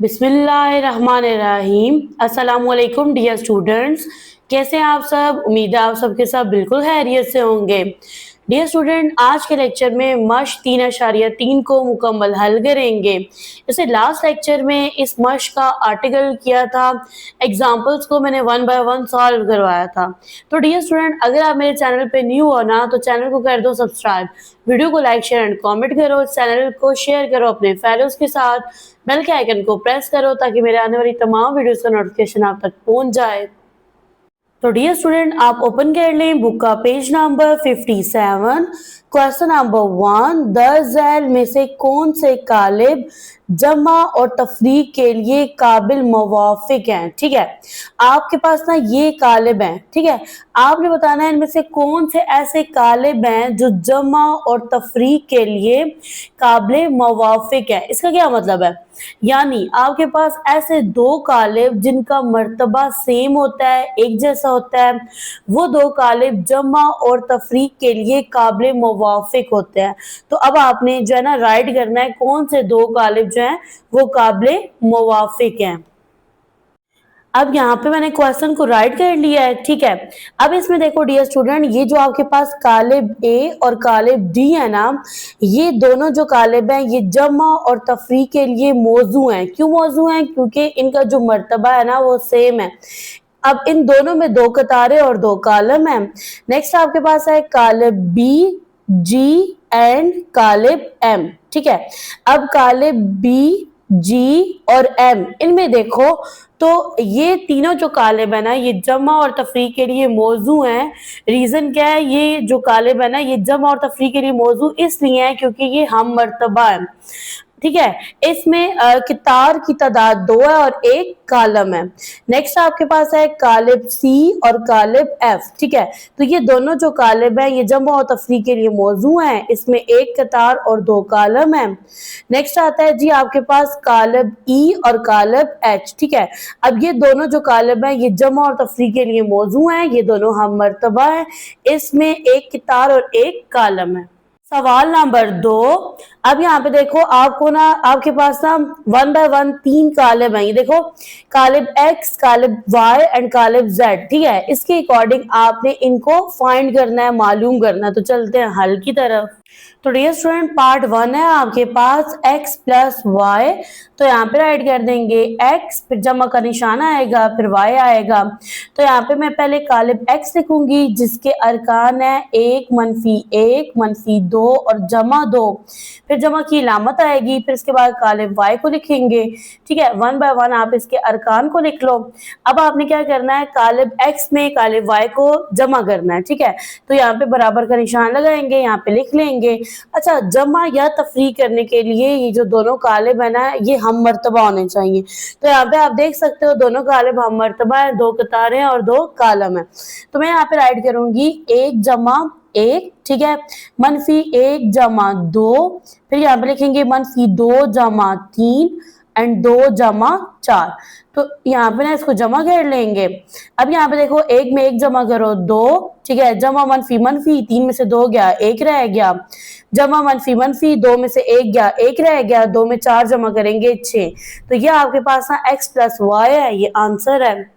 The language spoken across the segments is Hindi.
बिस्मिल्लाहिर्रहमानिर्रहीम। अस्सलाम वालेकुम डियर स्टूडेंट्स, कैसे हैं आप सब। उम्मीद है आप सबके सब बिल्कुल खैरियत से होंगे। डियर स्टूडेंट, आज के लेक्चर में मश 3.3 को मुकम्मल हल करेंगे। जैसे लास्ट लेक्चर में इस मश का आर्टिकल किया था, एग्जाम्पल्स को मैंने 1 बाय 1 सॉल्व करवाया था। तो डियर स्टूडेंट, अगर आप मेरे चैनल पे न्यू हो ना तो चैनल को कर दो सब्सक्राइब, वीडियो को लाइक शेयर एंड कमेंट करो, चैनल को शेयर करो अपने फेलोज के साथ, बेल के आइकन को प्रेस करो ताकि मेरे आने वाली तमाम वीडियोस का नोटिफिकेशन आप तक पहुंच जाए। तो डियर स्टूडेंट, आप ओपन कर लें बुक का page number 57। Question number 1, 10 Zail में से कौन से कालिब जमा और तफरीक के लिए काबिल मुवाफिक हैं। ठीक है, आपके पास ना ये कालिब हैं। ठीक है, आपने बताना है इनमें से कौन से ऐसे कालिब हैं जो जमा और तफरीक के लिए काबिल मुवाफिक है। इसका क्या मतलब है, यानी आपके पास ऐसे दो कालिब जिनका मर्तबा सेम होता है, एक जैसा होता है, वो दो कालिब जमा और तफरीक के लिए काबिल मुवाफिक होते हैं। तो अब आपने जो है ना राइट करना है कौन से दो कालिब जो हैं वो काबिल मुवाफिक हैं। अब यहाँ पे मैंने क्वेश्चन को राइट कर लिया है। ठीक है, अब इसमें देखो डियर स्टूडेंट, ये जो आपके पास कालिब ए और कालिब डी है ना, ये दोनों जो कालिब हैं ये जमा और तफरीक के लिए मौजू हैं। क्यों मौजू हैं? क्योंकि इनका जो मर्तबा है ना वो सेम है। अब इन दोनों में दो कतारें और दो कॉलम हैं। नेक्स्ट आपके पास है कालिब बी, जी एंड कालिब एम। ठीक है, अब कालिब बी, जी और एम, इनमें देखो तो ये तीनों जो कालिब है ना ये जमा और तफरीक के लिए मौजू हैं। रीजन क्या है, ये जो कालिब है ना ये जमा और तफरीक के लिए मौजू इसलिए है क्योंकि ये हम मर्तबा है। ठीक है, इसमें कितार की तादाद 2 है और एक कालम है। नेक्स्ट आपके पास है कालिब सी और कालिब एफ। ठीक है, तो ये दोनों जो कालिब हैं ये जमा और तफरीक के लिए मौजू हैं, इसमें एक कतार और दो कालम है। नेक्स्ट आता है जी आपके पास कालिब ई और कालिब एच। ठीक है, अब ये दोनों जो कालिब हैं ये जमा और तफरीक के लिए मौजू हैं, ये दोनों हम मर्तबा है, इसमें एक कितार और एक कालम है। सवाल नंबर 2, अब यहाँ पे देखो आपको ना आपके पास ना 1 बाय 1 3 कालिब हैं। ये देखो कालिब एक्स, कालिब वाई एंड कालिब जेड। ठीक है, इसके अकॉर्डिंग आपने इनको फाइंड करना है, मालूम करना है। तो चलते हैं हल की तरफ। तो डियर स्टूडेंट, पार्ट 1 है आपके पास x प्लस वाई, तो यहाँ पे राइट कर देंगे x, फिर जमा का निशान आएगा, फिर y आएगा। तो यहाँ पे मैं पहले कालिब x लिखूंगी जिसके अरकान है 1, -1, -2 और जमा 2, फिर जमा की इलामत आएगी, फिर इसके बाद कालिब y को लिखेंगे। ठीक है, 1 बाय 1 आप इसके अरकान को लिख लो। अब आपने क्या करना है, कालिब x में कालिब y को जमा करना है। ठीक है, तो यहाँ पे बराबर का निशान लगाएंगे, यहाँ पे लिख लेंगे। अच्छा, जमा या तफरीक करने के लिए ये जो दोनों कालिब है ना ये हम मर्तबा होने चाहिए। तो यहाँ पे आप देख सकते हो दोनों कालिब हम मर्तबा है, दो कतारें और दो कालम है। तो मैं यहाँ पे राइट करूंगी 1 जमा 1। ठीक है, -1 जमा 2, फिर यहाँ पे लिखेंगे -2 जमा 3 एंड 2 जमा 4। तो यहाँ पे ना इसको जमा कर लेंगे। अब यहाँ पे देखो 1 में 1 जमा करो 2। ठीक है, जमा -, 3 में से 2 गया 1 रह गया, जमा -, 2 में से 1 गया 1 रह गया, 2 में 4 जमा करेंगे 6। तो ये आपके पास ना x प्लस वाई है, ये आंसर है।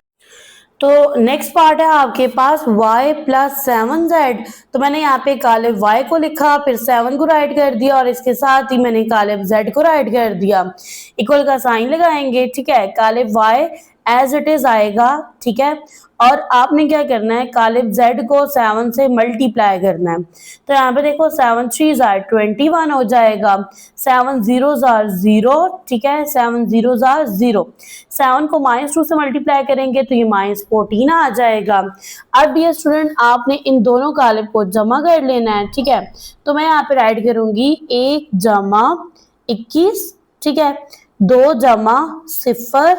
तो नेक्स्ट पार्ट है आपके पास y प्लस 7z। तो मैंने यहाँ पे कालिब y को लिखा, फिर 7 को राइट कर दिया और इसके साथ ही मैंने कालिब z को राइट कर दिया। इक्वल का साइन लगाएंगे। ठीक है, कालिब y एज इट इज आएगा। ठीक है, और आपने क्या करना है, कालिब z को 7 से मल्टीप्लाई करना है। तो यहाँ पे देखो 7 3 आर 21 हो जाएगा, 7 0 आर 0। ठीक है, 7 0 आर 0, 7 को -2 से मल्टीप्लाई करेंगे तो ये -14 आ जाएगा। अब ये स्टूडेंट आपने इन दोनों कालिब को जमा कर लेना है। ठीक है, तो मैं यहाँ पे राइट करूंगी 1 जमा 21। ठीक है, 2 जमा 0,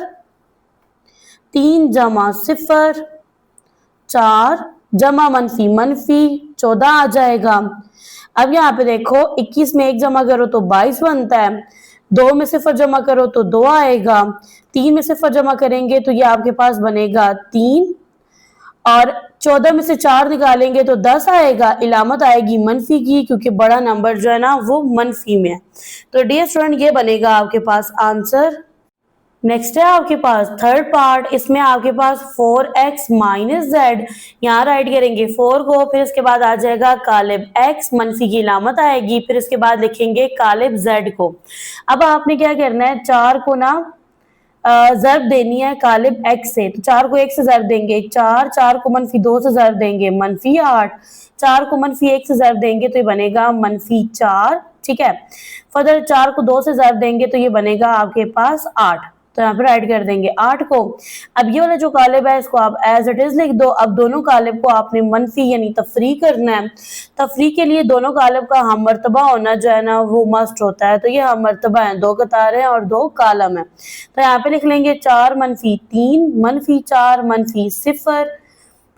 3 जमा 0, 4 जमा -, 14 आ जाएगा। अब यहाँ पे देखो 21 में 1 जमा करो तो 22 बनता है, 2 में 0 जमा करो तो 2 आएगा, 3 में 0 जमा करेंगे तो ये आपके पास बनेगा 3, और 14 में से 4 निकालेंगे तो 10 आएगा। इलामत आएगी मनफी की क्योंकि बड़ा नंबर जो है ना वो मनफी में है। तो डियर स्टूडेंट, ये बनेगा आपके पास आंसर। नेक्स्ट है आपके पास थर्ड पार्ट, इसमें आपके पास 4x माइनस जेड, यहाँ राइट करेंगे 4 को, फिर इसके बाद आ जाएगा कालिब x, मनफी की इलामत आएगी, फिर इसके बाद लिखेंगे कालिब z को। अब आपने क्या करना है, 4 को ना जर्ब देनी है कालिब x से, तो 4 को 1 से जर्ब देंगे 4, 4 को मनफी 2 से जर्ब देंगे मनफी 8, 4 को मनफी 1 से जर्ब देंगे तो ये बनेगा मनफी 4, ठीक है। फर्दर 4 को 2 से जर्ब देंगे तो ये बनेगा आपके पास 8, तो यहाँ पे राइट कर देंगे 8 को। अब ये वाला जो कालिब है इसको आप एज इट इज लिख दो। अब दोनों कालिब को आपने मनफी यानी तफरी करना है। तफरी के लिए दोनों कालिब का हम मर्तबा होना जो है ना वो मस्ट होता है, तो ये हम मर्तबा है, 2 कतारें और 2 कालम है। तो यहाँ पे लिख लेंगे 4 मनफी 3 मनफी 4 मनफी 0,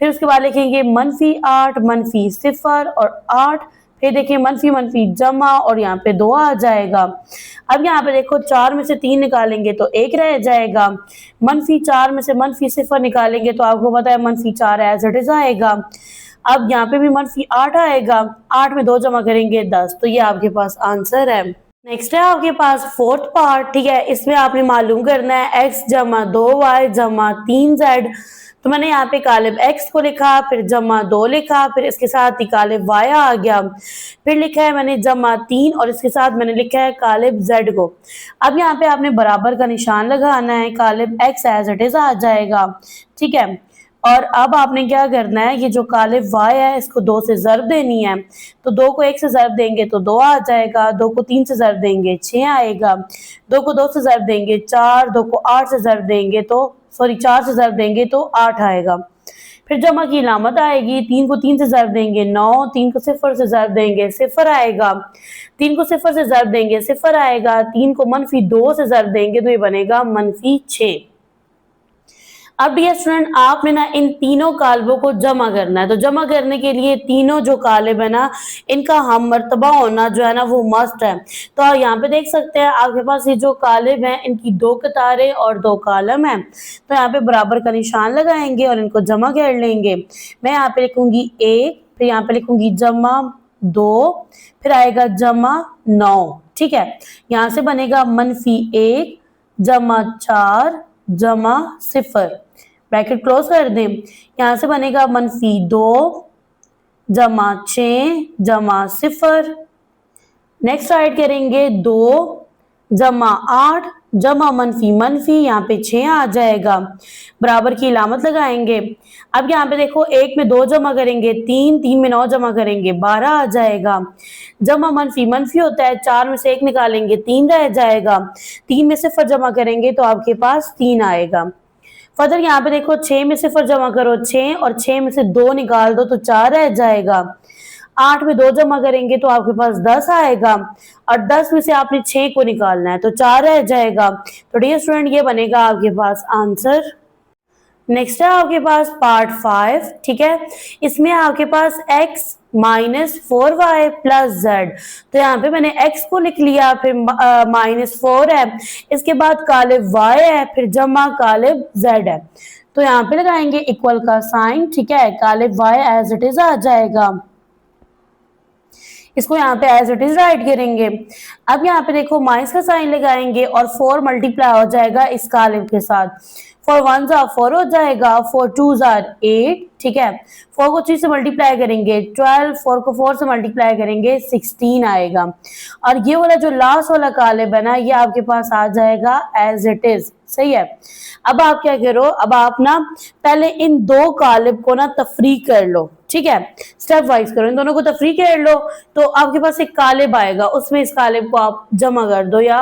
फिर उसके बाद लिखेंगे मनफी 8 मनफी 0 और 8, फिर देखिए मनफी मनफी जमा और यहाँ पे 2 आ जाएगा। अब यहाँ पे देखो 4 में से 3 निकालेंगे तो 1 रह जाएगा, मनफी 4 में से मनफी 0 निकालेंगे तो आपको पता है मनफी 4 एज इट इज आएगा। अब यहाँ पे भी मनफी 8 आएगा, 8 में 2 जमा करेंगे 10, तो ये आपके पास आंसर है। नेक्स्ट है आपके पास फोर्थ पार्ट, ठीक है, इसमें आपने मालूम करना है x जमा 2y जमा 3z। तो मैंने यहाँ पे कालिब x को लिखा, फिर जमा 2 लिखा, फिर इसके साथ ही कालिब y आ गया, फिर लिखा है मैंने जमा 3 और इसके साथ मैंने लिखा है कालिब z को। अब यहाँ पे आपने बराबर का निशान लगाना है, कालिब x एज इट इज आ जाएगा, ठीक है। और अब आपने क्या करना है, ये जो कालिब y है इसको 2 से ज़र्ब देनी है, तो 2 को 1 से ज़र्ब देंगे तो 2 आ जाएगा, 2 को 3 से ज़र्ब देंगे 6 आएगा, 2 को 2 से ज़र्ब देंगे 4, 2 को 8 से ज़र्ब देंगे तो 4 से ज़र्ब देंगे तो 8 आएगा। फिर जमा की इलामत आएगी, 3 को 3 से ज़र्ब देंगे 9, 3 को 0 से ज़र्ब देंगे 0 आएगा, 3 को 0 से ज़र्ब देंगे 0 आएगा, 3 को मनफी 2 से ज़र्ब देंगे तो ये बनेगा मनफी 6। अब डियर स्टूडेंट आपने ना इन तीनों कालिबों को जमा करना है, तो जमा करने के लिए तीनों जो कालिब है ना इनका हम मर्तबा होना जो है ना वो मस्ट है। तो आप यहाँ पे देख सकते हैं आपके पास ये जो कालिब हैं इनकी 2 कतारें और 2 कालम हैं, तो यहाँ पे बराबर का निशान लगाएंगे और इनको जमा कर लेंगे। मैं यहाँ पे लिखूंगी 1, फिर यहाँ पे लिखूंगी जमा 2, फिर आएगा जमा 9, ठीक है। यहाँ से बनेगा मनफी 1 जमा 4 जमा 0, ब्रैकेट क्लोज कर दें। यहाँ से बनेगा मनफी 2 जमा 6 जमा 0, नेक्स्ट राइट करेंगे 2 जमा 8 जमा मनफी मनफी, यहाँ पे 6 आ जाएगा, बराबर की इलामत लगाएंगे। अब यहाँ पे देखो 1 में 2 जमा करेंगे 3, 3 में 9 जमा करेंगे 12 आ जाएगा, जमा मनफी मनफी होता है, 4 में से 1 निकालेंगे 3 रह जाएगा, 3 में 0 जमा करेंगे तो आपके पास 3 आएगा। फर्दर यहाँ पे देखो 6 में 0 जमा करो 6 और 6 में से 2 निकाल दो तो 4 रह जाएगा, 8 में 2 जमा करेंगे तो आपके पास 10 आएगा और 10 में से आपने 6 को निकालना है तो 4 रह जाएगा। तो डियर स्टूडेंट ये बनेगा आपके पास आंसर। नेक्स्ट है आपके पास पार्ट 5, ठीक है, इसमें आपके पास x minus 4y plus Z, तो यहाँ पे मैंने x को लिख लिया, फिर माइनस 4 है, इसके बाद कालिब y है, फिर जमा कालिब z है, तो यहाँ पे लगाएंगे इक्वल का साइन, ठीक है, कालिब y एज इट इज आ जाएगा, इसको यहाँ पे एज इट इज राइट करेंगे। अब यहाँ पे देखो माइनस का साइन लगाएंगे और 4 मल्टीप्लाई हो जाएगा इस कालिब के साथ, 4 1 4 हो जाएगा, 4 2 8, ठीक है, 4 को 3 से मल्टीप्लाई करेंगे 12, 4 को 4 से मल्टीप्लाई करेंगे 16 आएगा, और ये वाला जो लास्ट वाला कालिब है ना ये आपके पास आ जाएगा एज इट इज, सही है। अब आप क्या करो, अब आप ना पहले इन 2 कालिब को ना तफरीक कर लो, ठीक है, स्टेप वाइज करो, इन दोनों को तफरीक कर लो तो आपके पास एक कालिब आएगा, उसमें इस कालिब को आप जमा कर दो या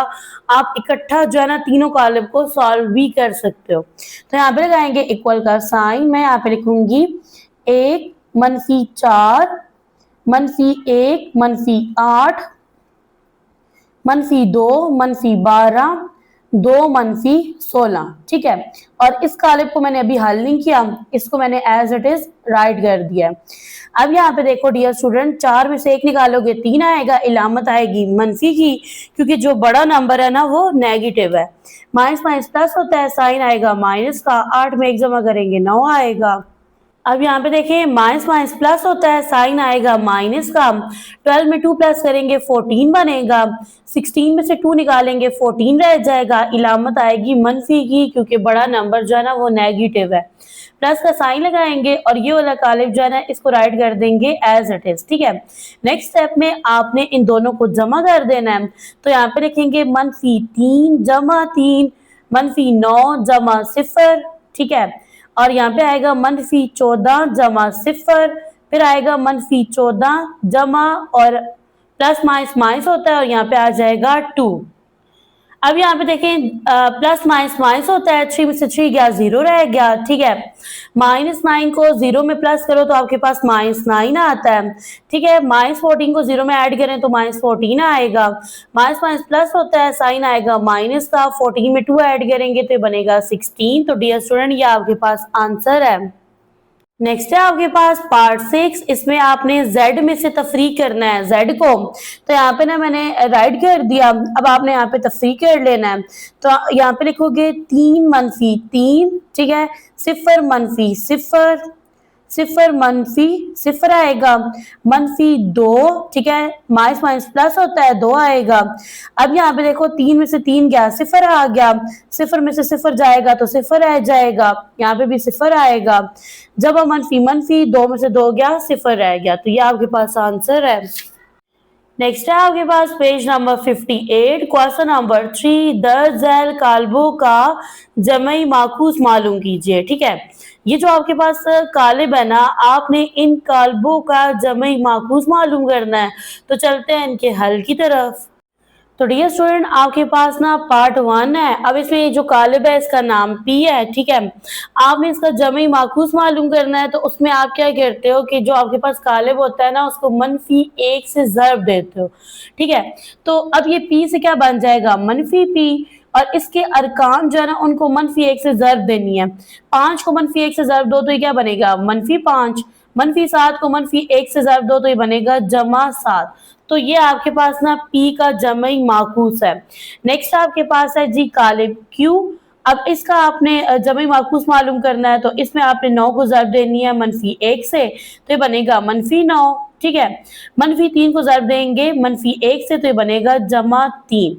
आप इकट्ठा जो है ना तीनों कालिब को सॉल्व भी कर सकते हो। तो यहाँ पे लगाएंगे इक्वल का साइन, मैं यहाँ पे लिखूंगी 1 मनफी 4 मनफी 1 मनफी 8 मनफी 2 मनफी 12 2 मनफी 16, ठीक है, और इस कालिब को मैंने अभी हल नहीं किया, इसको मैंने एज इट इज राइट कर दिया। अब यहाँ पे देखो डियर स्टूडेंट 4 में से 1 निकालोगे 3 आएगा, इलामत आएगी मनफी की, क्योंकि जो बड़ा नंबर है ना वो नेगेटिव है, माइनस माइनस प्लस होता है, साइन आएगा माइनस का, 8 में 1 जमा करेंगे 9 आएगा। अब यहाँ पे देखिए माइनस माइनस प्लस होता है, साइन आएगा माइनस का। 12 में 2 प्लस करेंगे 14 बनेगा। 16 में से 2 निकालेंगे 14 रह जाएगा। इलामत आएगी मनफी की, क्योंकि बड़ा नंबर जो है ना वो नेगेटिव है। प्लस का साइन लगाएंगे और ये वाला कालिब जो है ना इसको राइट कर देंगे एज इट इज। ठीक है, नेक्स्ट स्टेप में आपने इन दोनों को जमा कर देना है। तो यहाँ पे लिखेंगे मनफी 3 जमा 3, मनफी 9 जमा 0। ठीक है, और यहाँ पे आएगा मनफी 14 जमा 0, फिर आएगा मनफी 14 जमा और प्लस माइनस माइनस होता है और यहाँ पे आ जाएगा 2। अब यहाँ पे देखें प्लस माइनस माइनस होता है, 3 में से 3 गया 0 रह गया। ठीक है, -9 को 0 में प्लस करो तो आपके पास -9 आता है। ठीक है, -14 को 0 में ऐड करें तो -14 आएगा। माइनस माइनस प्लस होता है, साइन आएगा माइनस का। 14 में 2 ऐड करेंगे तो बनेगा 16। तो डियर स्टूडेंट ये आपके पास आंसर है। नेक्स्ट है आपके पास पार्ट 6। इसमें आपने z में से तफरीक करना है z को। तो यहाँ पे ना मैंने राइट कर दिया, अब आपने यहाँ पे तफरीक कर लेना है। तो यहाँ पे लिखोगे 3 मनफी 3, ठीक है, 0 मनफी 0, 0 मनफी 0 आएगा, मनफी 2, ठीक है, माइनस माइनस प्लस होता है 2 आएगा। अब यहाँ पे देखो 3 में से 3 गया 0 आ गया, 0 में से 0 जाएगा तो 0 रह जाएगा, यहाँ पे भी 0 आएगा। जब मनफी मनफी 2 में से 2 गया 0 रह गया। तो ये आपके पास आंसर है। नेक्स्ट है आपके पास पेज नंबर 58, क्वेश्चन नंबर 3, द झैल काल्बों का जमई माखूस मालूम कीजिए। ठीक है, ये जो आपके पास कालिब है ना, आपने इन काल्बों का जमई माखूस मालूम करना है। तो चलते हैं इनके हल की तरफ। तो डियर स्टूडेंट आपके पास ना पार्ट 1 है। अब इसमें ये जो कालिब है इसका नाम पी है। ठीक है, आपने इसका जमी माखूस मालूम करना है। तो उसमें आप क्या करते हो कि जो आपके पास कालिब होता है ना उसको मनफी 1 से ज़र्ब देते हो। ठीक है, तो अब ये पी से क्या बन जाएगा, मनफी पी, और इसके अरकान जो है ना उनको मनफी 1 से ज़र्ब देनी है। 5 को मनफी 1 से ज़र्ब दो तो ये क्या बनेगा, मनफी 5। मनफी 7 को मनफी 1 से ज़र्ब दो तो ये बनेगा जमा 7। तो ये आपके पास ना पी का जमई माखूस है। नेक्स्ट आपके पास है जी कालिब क्यू। अब इसका आपने जमई माखूस मालूम करना है। तो इसमें आपने 9 को ज़र्ब देनी है मनफी 1 से, तो ये बनेगा मनफी 9। ठीक है, मनफी 3 को ज़र्ब देंगे मनफी 1 से, तो ये बनेगा जमा 3,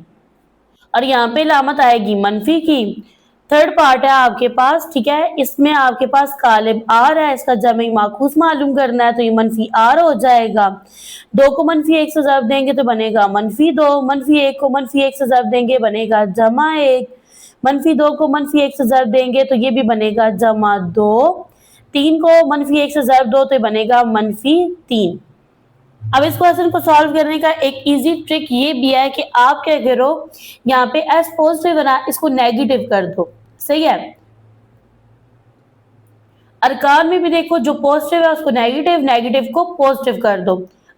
और यहाँ पे लामत आएगी मनफी की। थर्ड पार्ट है आपके पास। ठीक है, इसमें आपके पास कालिब आर है, इसका जमी माखूस मालूम करना है। तो ये मनफी आर हो जाएगा। 2 को मनफी 1 से ज़र्ब देंगे तो बनेगा मनफी 2, मनफी 1 को मनफी 1 से ज़र्ब देंगे बनेगा जमा 1, मनफी 2 को मनफी 1 से ज़र्ब देंगे तो ये भी बनेगा जमा 2, 3 को मनफी 1 से ज़र्ब दो तो ये बनेगा मनफी 3। अब इस क्वेश्चन को सॉल्व करने का एक इजी ट्रिक ये भी है कि आप क्या करो, यहाँ पे एस पॉजिटिव बना इसको नेगेटिव कर दो। सही है, अरकान में भी देखो जो पॉजिटिव है उसको नेगेटिव, नेगेटिव को पॉजिटिव कर दो।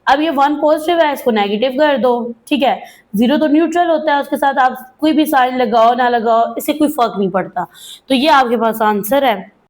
अब ये 1 पॉजिटिव है इसको नेगेटिव कर दो। ठीक है, 0 तो न्यूट्रल होता है, उसके साथ आप कोई भी साइन लगाओ ना लगाओ इससे कोई फर्क नहीं पड़ता। तो ये आपके पास आंसर है।